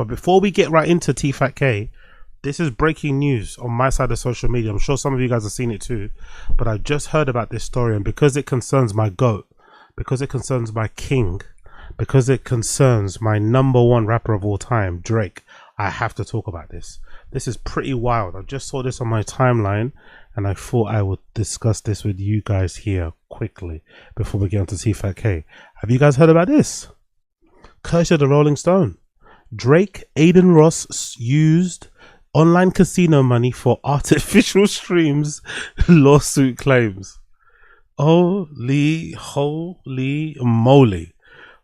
But before we get right into T-Fat-K, this is breaking news on my side of social media. I'm sure some of you guys have seen it too, but I just heard about this story, and because it concerns my GOAT, because it concerns my king, because it concerns my #1 rapper of all time, Drake, I have to talk about this. This is pretty wild. I just saw this on my timeline, and I thought I would discuss this with you guys here quickly before we get on to T-Fat-K. Have you guys heard about this? Courtesy of the Rolling Stone. Drake, Adin Ross used online casino money for artificial streams, lawsuit claims. Holy moly.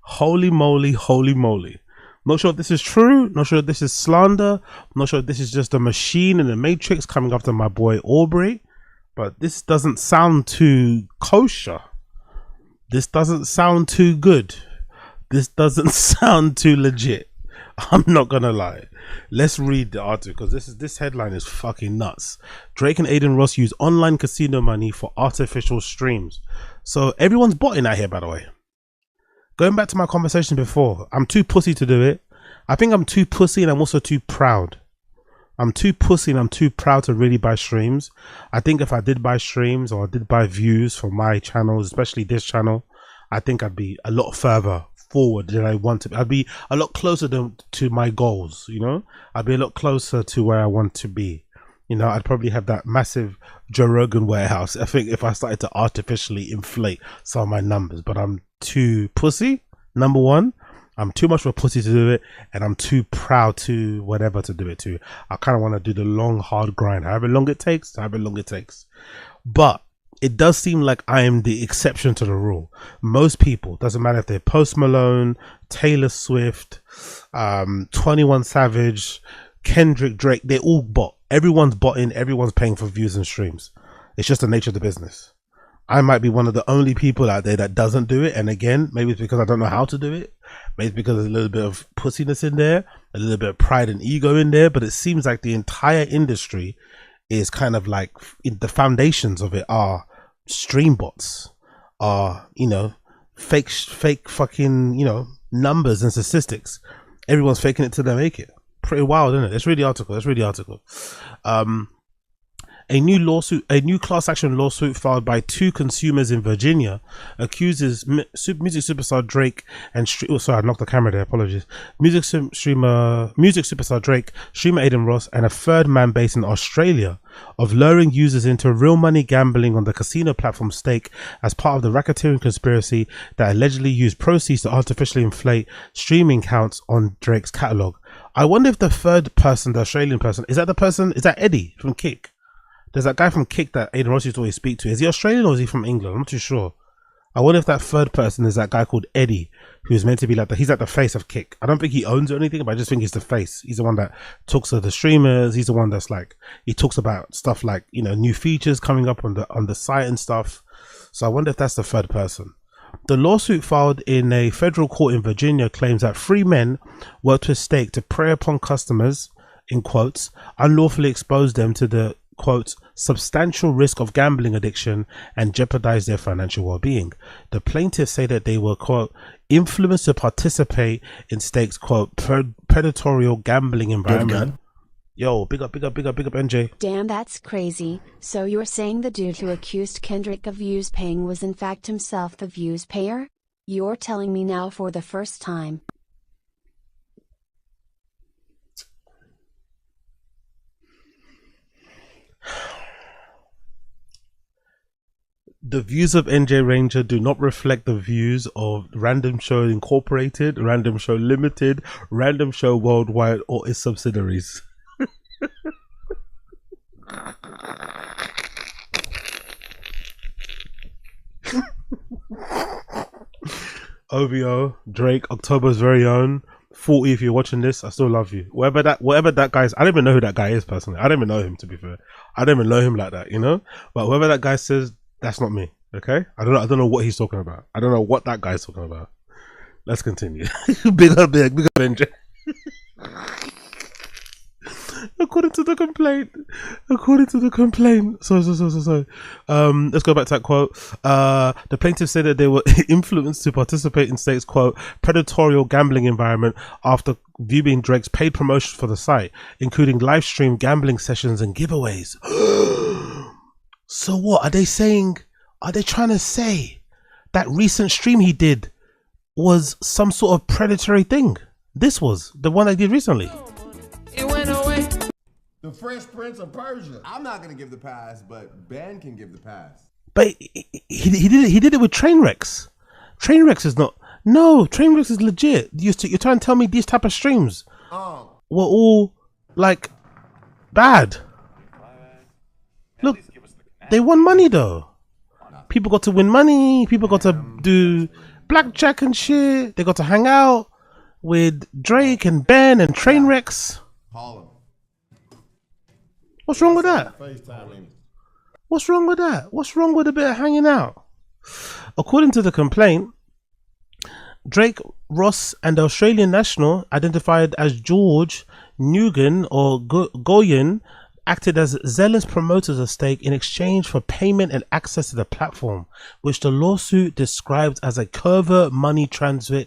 Holy moly. Not sure if this is true, not sure if this is slander, not sure if this is just a machine in the Matrix coming after my boy Aubrey, but this doesn't sound too kosher. This doesn't sound too good. This doesn't sound too legit. I'm not gonna lie. Let's read the article because this headline is fucking nuts. Drake and Adin Ross use online casino money for artificial streams. So everyone's botting out here, by the way. Going back to my conversation before, I'm too pussy to do it. I think I'm too pussy and I'm also too proud. I'm too pussy and I'm too proud to really buy streams. I think if I did buy streams or I did buy views for my channels, especially this channel, I think I'd be a lot further forward than I want to be. I'd be a lot closer to my goals, you know. I'd be a lot closer to where I want to be. You know, I'd probably have that massive Joe Rogan warehouse, I think, if I started to artificially inflate some of my numbers. But I'm too pussy, #1. I'm too much of a pussy to do it, and I'm too proud to whatever to do it too. I kind of want to do the long, hard grind, however long it takes. But it does seem like I am the exception to the rule. Most people, doesn't matter if they're Post Malone, Taylor Swift, 21 Savage, Kendrick, Drake, they all bot. Everyone's botting, everyone's paying for views and streams. It's just the nature of the business. I might be one of the only people out there that doesn't do it. And again, maybe it's because I don't know how to do it. Maybe it's because there's a little bit of pussiness in there, a little bit of pride and ego in there. But it seems like the entire industry is kind of like, the foundations of it are stream bots, are, you know, fake fucking, you know, numbers and statistics. Everyone's faking it till they make it. Pretty wild, isn't it? Let's read the article. A new class action lawsuit filed by 2 consumers in Virginia accuses music superstar Drake and I knocked the camera there, apologies. Music superstar Drake, streamer Adin Ross, and a third man based in Australia of luring users into real money gambling on the casino platform Stake as part of the racketeering conspiracy that allegedly used proceeds to artificially inflate streaming counts on Drake's catalog. I wonder if the third person, the Australian person, is that Eddie from Kick? There's that guy from Kick that Adin Ross used to always speak to. Is he Australian or is he from England? I'm not too sure. I wonder if that third person is that guy called Eddie, who's meant to be like he's like the face of Kick. I don't think he owns it or anything, but I just think he's the face. He's the one that talks to the streamers. He's the one that's like, he talks about stuff like, you know, new features coming up on the site and stuff. So I wonder if that's the third person. The lawsuit filed in a federal court in Virginia claims that 3 men worked with Stake to prey upon customers, in quotes, unlawfully expose them to the, quote, substantial risk of gambling addiction and jeopardize their financial well-being. The plaintiffs say that they were, quote, influenced to participate in Stake's, quote, predatory gambling environment. Yo, big up NJ. Damn, that's crazy. So you're saying the dude who accused Kendrick of views paying was in fact himself the views payer? You're telling me now for the first time. The views of NJ Ranger do not reflect the views of Random Show Incorporated, Random Show Limited, Random Show Worldwide, or its subsidiaries. OVO, Drake, October's very own, 40, if you're watching this, I still love you. Whatever that guy is, I don't even know who that guy is personally. I don't even know him, to be fair. I don't even know him like that, you know? But whoever that guy says, that's not me, okay? I don't know what he's talking about. I don't know what that guy's talking about. Let's continue. big up NJ. according to the complaint. So. Let's go back to that quote. The plaintiffs said that they were influenced to participate in state's quote predatory gambling environment after viewing Drake's paid promotions for the site, including live stream gambling sessions and giveaways. So what are they saying? Are they trying to say that recent stream he did was some sort of predatory thing? This was the one I did recently. It went away. The Fresh Prince of Persia. I'm not gonna give the pass, but Ben can give the pass. But he did it with Trainwrecks. Trainwrecks is not. No, Trainwrecks is legit. You're trying to tell me these type of streams were all like bad. Look, they won money though. People got to win money. People got to do blackjack and shit. They got to hang out with Drake and Ben and Trainwrecks. What's wrong with that? What's wrong with that? What's wrong with a bit of hanging out? According to the complaint, Drake, Ross, and the Australian national, identified as George Nguyen or Goyen, acted as zealous promoters of Stake in exchange for payment and access to the platform, which the lawsuit describes as a covert money transfer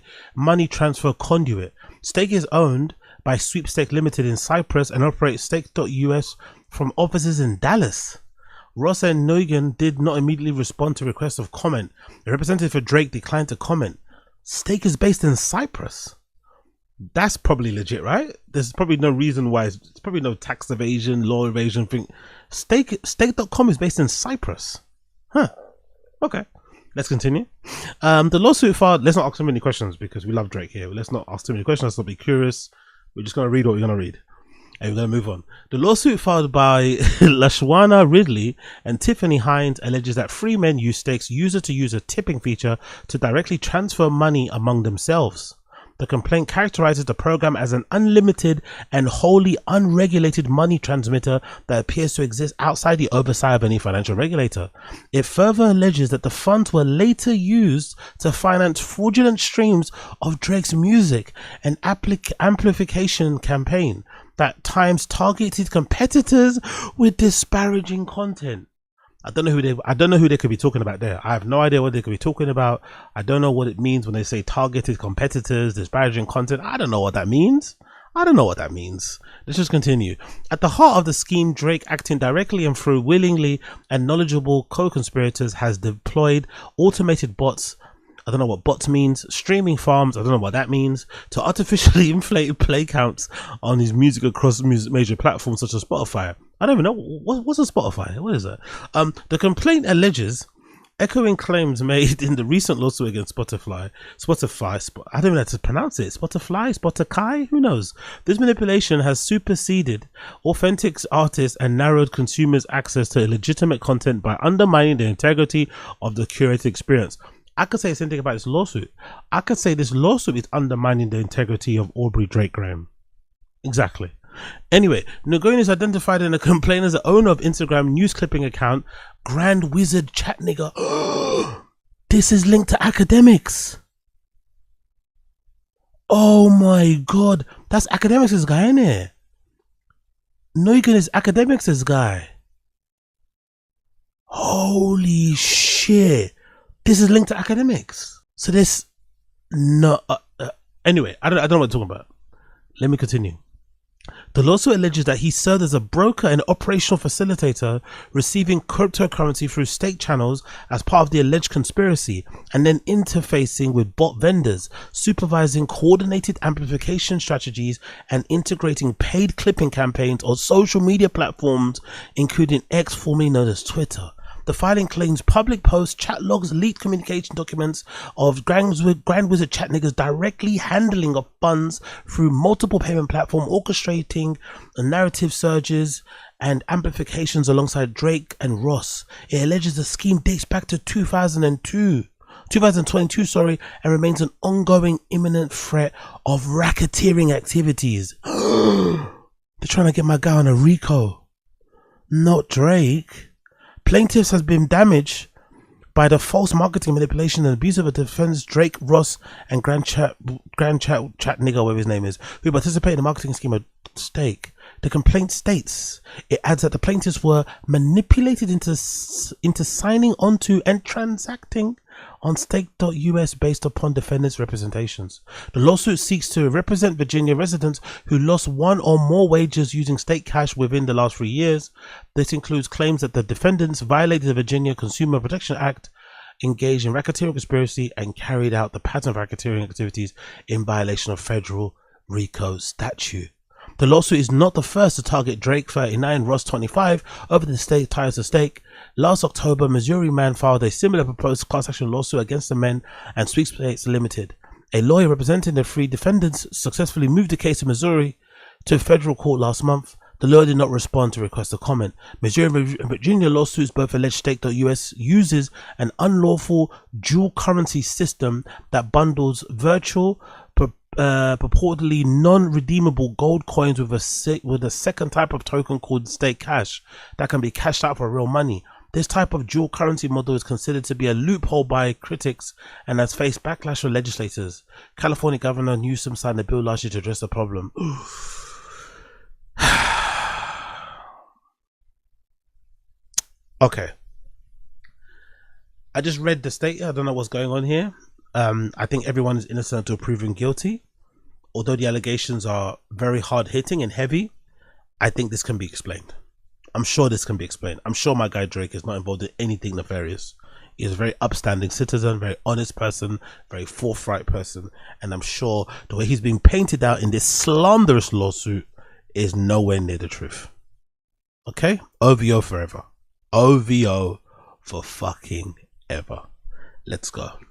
conduit. Stake is owned by Sweepstake Limited in Cyprus and operates Stake.us from offices in Dallas. Ross and Nguyen did not immediately respond to requests of comment. A representative for Drake declined to comment. Stake is based in Cyprus. That's probably legit, right? There's probably no reason why. It's probably no tax evasion, law evasion thing. Stake.com is based in Cyprus. Huh. Okay. Let's continue. The lawsuit filed. Let's not ask too many questions because we love Drake here. Let's not ask too many questions. Let's not be curious. We're just going to read what we're going to read. And we're going to move on. The lawsuit filed by Lashwana Ridley and Tiffany Hines alleges that three men used Stake's user-to-user tipping feature to directly transfer money among themselves. The complaint characterizes the program as an unlimited and wholly unregulated money transmitter that appears to exist outside the oversight of any financial regulator. It further alleges that the funds were later used to finance fraudulent streams of Drake's music and amplification campaign that times targeted competitors with disparaging content. I don't know who they could be talking about there. I have no idea what they could be talking about. I don't know what it means when they say targeted competitors, disparaging content. I don't know what that means. Let's just continue. At the heart of the scheme, Drake, acting directly and through willingly and knowledgeable co-conspirators, has deployed automated bots. I don't know what bots means. Streaming farms. I don't know what that means. To artificially inflate play counts on his music across major platforms such as Spotify. I don't even know what's a Spotify. What is that? The complaint alleges, echoing claims made in the recent lawsuit against Spotify. I don't even know how to pronounce it. Spotify. Who knows? This manipulation has superseded authentic artists and narrowed consumers' access to legitimate content by undermining the integrity of the curated experience. I could say the same thing about this lawsuit. I could say this lawsuit is undermining the integrity of Aubrey Drake Graham. Exactly. Anyway, Nguyen is identified in a complaint as the owner of Instagram news clipping account Grand Wizard Chat Nigga. This is linked to academics. Oh my god, that's academics' guy, isn't it? Nguyen is academics' guy. Holy shit. This is linked to academics. So this anyway, I don't know what I'm talking about. Let me continue. The lawsuit alleges that he served as a broker and operational facilitator, receiving cryptocurrency through stake channels as part of the alleged conspiracy, and then interfacing with bot vendors, supervising coordinated amplification strategies, and integrating paid clipping campaigns on social media platforms, including X, formerly known as Twitter. The filing claims public posts, chat logs, leaked communication documents of Grand Wizard Chat Niggas directly handling of funds through multiple payment platforms, orchestrating narrative surges and amplifications alongside Drake and Ross. It alleges the scheme dates back to 2022, and remains an ongoing imminent threat of racketeering activities. They're trying to get my guy on a RICO, not Drake. Plaintiffs has been damaged by the false marketing, manipulation, and abuse of a defense Drake, Ross, and Grand Chat Nigga, whatever his name is, who participate in the marketing scheme of Stake. The complaint states, it adds that the plaintiffs were manipulated into signing onto and transacting on stake.us based upon defendants' representations. The lawsuit seeks to represent Virginia residents who lost one or more wagers using stake cash within the last 3 years. This includes claims that the defendants violated the Virginia Consumer Protection Act, engaged in racketeering conspiracy, and carried out the pattern of racketeering activities in violation of federal RICO statute. The lawsuit is not the first to target Drake 39, Ross 25 over the state ties of stake. Last October, Missouri man filed a similar proposed class action lawsuit against the men and Sweepstakes Limited. A lawyer representing the 3 defendants successfully moved the case in Missouri to federal court last month. The lawyer did not respond to request a comment. Missouri and Virginia lawsuits both allege stake.us uses an unlawful dual currency system that bundles virtual purportedly non-redeemable gold coins with a second type of token called stake cash that can be cashed out for real money. This type of dual currency model is considered to be a loophole by critics and has faced backlash from legislators. California Governor Newsom signed a bill last year to address the problem. Okay, I just read the state. I don't know what's going on here. I think everyone is innocent until proven guilty. Although the allegations are very hard hitting and heavy, I think this can be explained. I'm sure this can be explained. I'm sure my guy Drake is not involved in anything nefarious. He is a very upstanding citizen, very honest person, very forthright person, and I'm sure the way he's being painted out in this slanderous lawsuit is nowhere near the truth. Okay? OVO forever. OVO for fucking ever. Let's go.